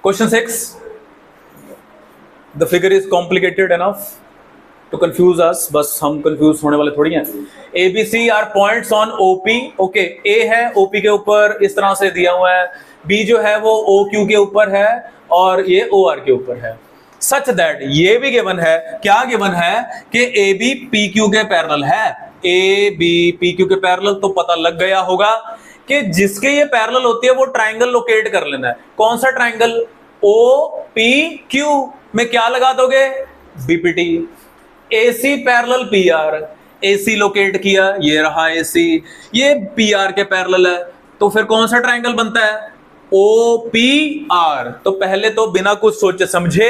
Question 6, the figure is complicated enough to confuse us, बस हम confuse होने वाले थोड़ी हैं। ABC are points on OP, okay, A है OP के ऊपर इस तरह से दिया हुआ है, B जो है वो OQ के ऊपर है और ये OR के ऊपर है। सच दैट ये भी गिवन है, क्या गिवन है कि AB PQ के पैरेलल है। AB PQ के पैरेलल तो पता लग गया होगा कि जिसके ये पैरेलल होती है वो ट्राइंगल लोकेट कर लेना है। कौन सा ट्राइंगल? OPQ में क्या लगा दोगे? BPT। AC parallel PR, AC locate किया, ये रहा AC, ये PR के पैरेलल है, तो फिर कौन सा ट्राइंगल बनता है? OPR। तो पहले तो बिना कुछ सोचे समझे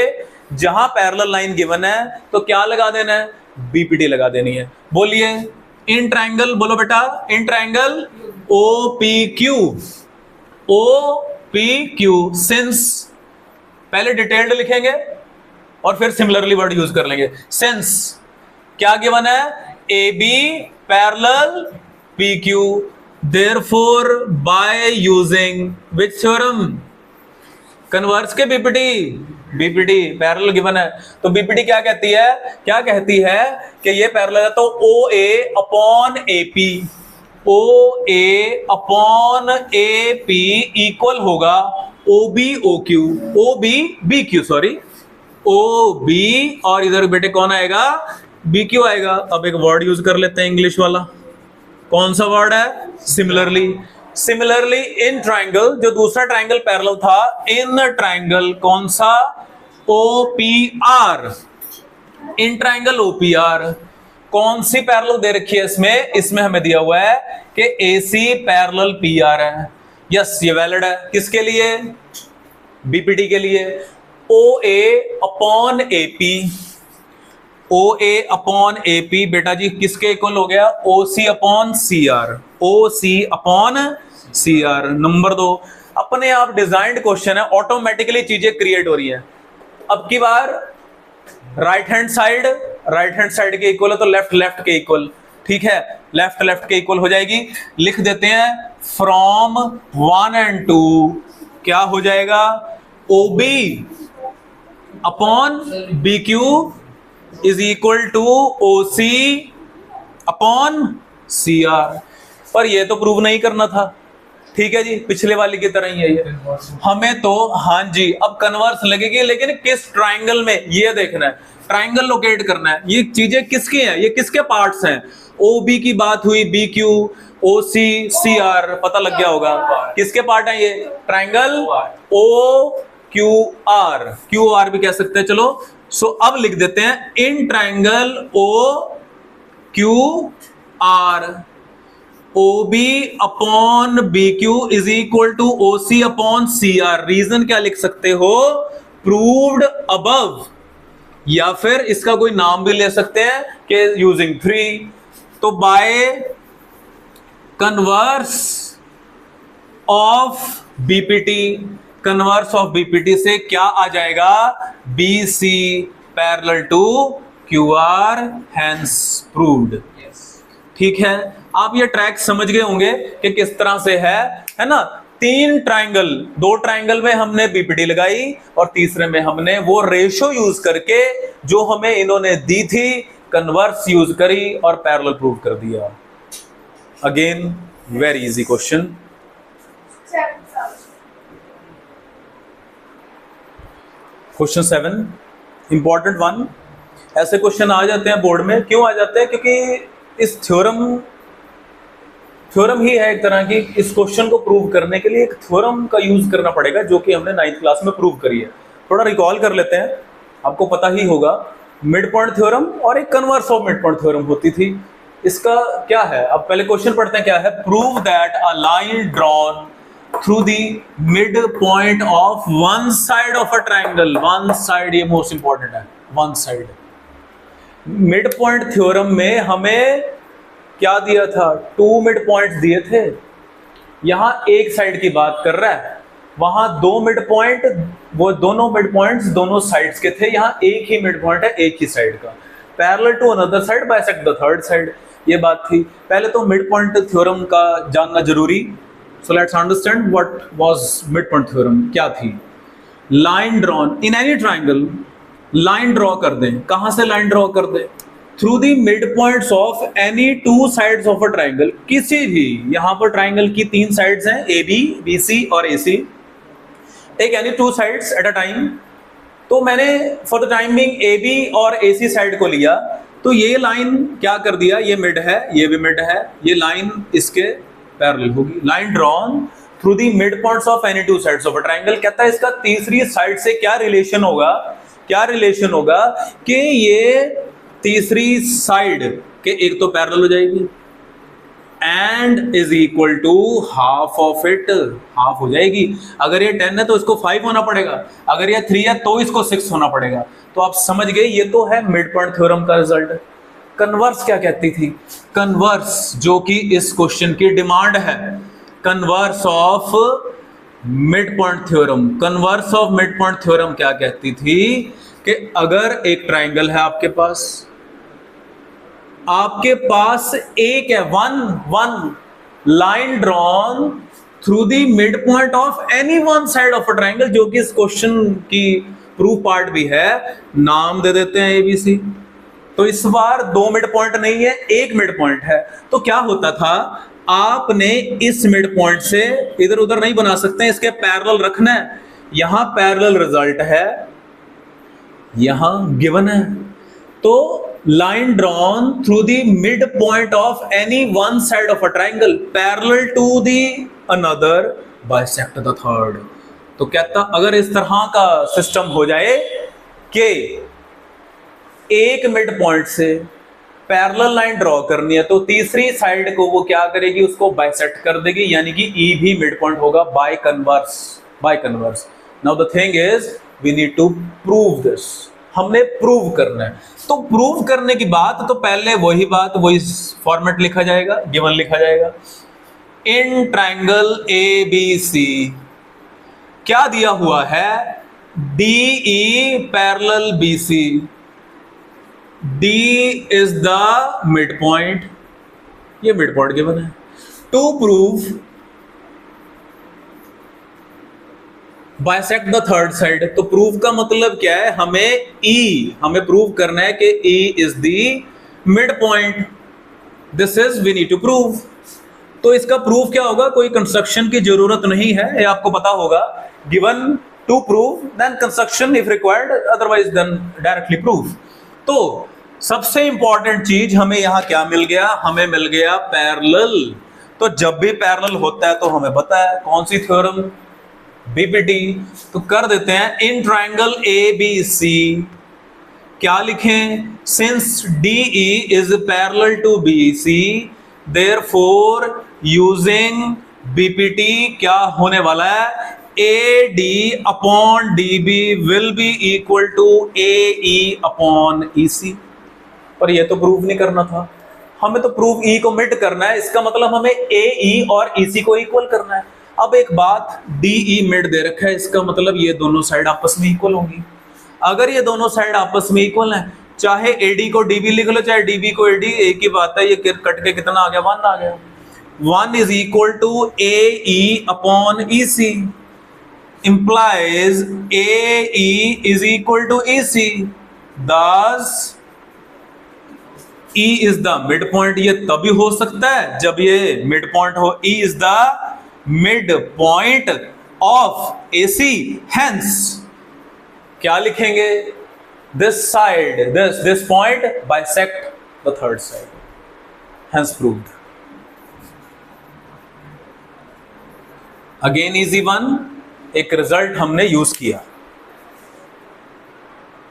जहां पैरेलल लाइन गिवन है तो क्या लगा देना है? BPT लगा देनी है। बोलिए इन ट्राइंगल, बोलो बेटा, in triangle OPQ, OPQ since, पहले डिटेल्ड लिखेंगे और फिर सिमिलरली वर्ड यूज कर लेंगे। सिंस क्या गिवन है? AB parallel PQ, therefore by using which theorem? Converse के BPT पैरेलल गिवन है, तो BPT क्या कहती है? क्या कहती है कि ये पैरेलल है तो OA upon AP, OA upon AP equal होगा OB OQ, OB BQ, sorry OB, और इधर बेटे कौन आएगा? BQ आएगा। अब एक वर्ड यूज कर लेते हैं इंग्लिश वाला, कौन सा वर्ड है? सिमिलरली। सिमिलरली इन ट्राइंगल, जो दूसरा ट्राइंगल पैरेलल था, इन ट्राइंगल कौन सा? OPR, इन ट्राइंगल OPR कौन सी पैरेलल दे रखी है इसमें? इसमें हमें दिया हुआ है कि AC पैरेलल PR है। यस, ये वैलिड है। किसके लिए? BPT के लिए। OA upon AP, OA upon AP बेटा जी किसके इक्वल हो गया? OC upon CR, OC upon CR। Number 2, अपने आप डिजाइन्ड क्वेश्चन है, ऑटोमेटिकली चीजें क्रिएट हो रही हैं। अब की बार राइट हैंड साइड के इक्वल है तो लेफ्ट के इक्वल, ठीक है, लेफ्ट के इक्वल हो जाएगी। लिख देते हैं फ्रॉम 1 and 2 क्या हो जाएगा? OB upon BQ is equal to OC upon CR। पर ये तो प्रूव नहीं करना था, ठीक है जी, पिछले वाली की तरह ही है ये। हमें तो हाँ जी अब कन्वर्स लगेगी, लेकिन किस ट्राइंगल में ये देखना है, ट्राइंगल लोकेट करना है। ये चीजें किसकी हैं? ये किसके पार्ट्स हैं? OB की बात हुई, BQ OC CR पता लग गया होगा किसके पार्ट है ये? ट्राइंगल OQR, QR भी कह सकते हैं। चलो सो अब लिख देते हैं in triangle OQR OB upon BQ is equal to OC upon CR। Reason क्या लिख सकते हो? प्रूव्ड अबव, या फिर इसका कोई नाम भी ले सकते हैं कि यूजिंग 3। तो by converse of BPT, converse of BPT से क्या आ जाएगा? BC parallel to QR, hence proved. ठीक है, आप ये ट्रैक समझ गए होंगे कि किस तरह से है ना। 3 ट्राइंगल, 2 ट्राइंगल में हमने BPT लगाई और तीसरे में हमने वो रेशो यूज करके जो हमें इन्होंने दी थी, कन्वर्स यूज करी और पैरेलल प्रूव कर दिया। Again very easy question. Question 7 important one. ऐसे क्वेश्चन आ जाते हैं बोर्ड में, क्यों आ जाते हैं? क्योंकि इस थ्योरम ही है एक तरह की। इस क्वेश्चन को प्रूव करने के लिए एक थ्योरम का यूज करना पड़ेगा, जो कि हमने 9th क्लास में प्रूव करी है। थोड़ा रिकॉल कर लेते हैं, आपको पता ही होगा मिड पॉइंट थ्योरम और एक converse of mid point theorem होती थी। इसका क्या है? अब पहले क्वेश्चन पढ़ते हैं क्या है। Prove that a line drawn through the mid point of one side of a triangle. One side, ये मोस्ट इंपॉर्टेंट है, one side. Mid point theorem में हमें क्या दिया था? 2 मिड पॉइंट्स दिए थे। यहां एक साइड की बात कर रहा है, वहां 2 मिड पॉइंट, वो दोनों मिड पॉइंट्स दोनों साइड्स के थे। यहां एक ही मिड पॉइंट है, एक ही साइड का। Parallel to another side bisect the third side, ये बात थी। पहले तो मिड पॉइंट थ्योरम का जानना जरूरी। So let's understand what was mid point theorem, क्या थी। Line drawn in any triangle, line draw कर दें, कहां से लाइन ड्रॉ कर दें, through the mid points of any two sides of a triangle, किसी भी, यहां पर ट्राइंगल की 3 साइड्स हैं, ए बी, बी सी और A C, take any 2 sides at a time. तो मैंने for the time being A B और ए सी साइड को लिया, तो ये लाइन क्या कर दिया, ये मिड है, ये भी मिड है, ये लाइन इसके पैरेलल होगी, line drawn through the mid points of any two sides of a triangle. कहता है इसका तीसरी साइड से क्या रिलेशन होगा, क्या रिलेशन होगा कि ये तीसरी साइड के एक तो पैरेलल हो जाएगी and is equal to half of it, half हो जाएगी। अगर ये 10 है तो इसको 5 होना पड़ेगा, अगर ये 3 है तो इसको 6 होना पड़ेगा। तो आप समझ गए, ये तो है मिड पॉइंट थ्योरम का रिजल्ट। कन्वर्स क्या कहती थी, कन्वर्स जो कि इस क्वेश्चन की डिमांड है, converse of mid point theorem, converse of mid point theorem क्या कहती थी कि अगर एक ट्राइंगल है आपके पास एक है, one line drawn through the mid point of any one side of a triangle, जो कि इस क्वेश्चन की प्रूफ पार्ट भी है, नाम दे देते हैं एबीसी। तो इस बार 2 मिड पॉइंट नहीं है, एक मिड पॉइंट है। तो क्या होता था, आपने इस मिड पॉइंट से इधर उधर नहीं बना सकते, इसके पैरेलल रखना है। यहां पैरेलल रिजल्ट है, यहां गिवन है, तो line drawn through the midpoint of any one side of a triangle parallel to the another bisect the third। तो कहता अगर इस तरह का सिस्टम हो जाए कि एक मिड पॉइंट से पैरेलल लाइन ड्रॉ करनी है तो तीसरी साइड को वो क्या करेगी, उसको बाइसेक्ट कर देगी, यानी कि ई भी मिड पॉइंट होगा by converse. Now the thing is we need to prove this, हमने प्रूव करना है। तो प्रूव करने की बात, तो पहले वही बात, वही फॉर्मेट लिखा जाएगा, गिवन लिखा जाएगा। In triangle A B C क्या दिया हुआ है, D E parallel B C, D is the mid point, ये मिड पॉइंट गिवन है। To prove bisect the third side, तो प्रूव का मतलब क्या है, हमें प्रूव करना है कि E is the mid point, this is we need to prove. तो इसका प्रूफ क्या होगा, कोई कंस्ट्रक्शन की जरूरत नहीं है, ये आपको पता होगा, given to prove then construction if required, otherwise then directly proof. तो सबसे इंपॉर्टेंट चीज हमें यहां क्या मिल गया, हमें मिल गया पैरेलल। तो जब भी पैरेलल होता है तो हमें पता है कौन सी थ्योरम, बीपीटी। तो कर देते हैं, in triangle A B C क्या लिखें, since DE is parallel to B C, therefore using BPT क्या होने वाला है, A D upon D B will be equal to A E upon E C. पर ये तो प्रूव नहीं करना था, हमें तो प्रूव ई को मिड करना है, इसका मतलब हमें ए ई और ई सी को इक्वल करना है। अब एक बात, डी ई मिड दे रखा है, इसका मतलब ये दोनों साइड आपस में इक्वल होंगी। अगर ये दोनों साइड आपस में इक्वल हैं, चाहे एडी को डीबी लिख लो, चाहे डीबी को एडी, एक ही बात है, ये कट के कितना आ गया, 1 आ गया। 1 is equal to A E upon E C, implies AE is equal to EC, thus E is the midpoint। ये तभी हो सकता है जब ये midpoint हो, E is the midpoint of AC, hence क्या लिखेंगे, this side, this point bisect the third side, hence proved। Again easy one, एक रिजल्ट हमने यूज किया।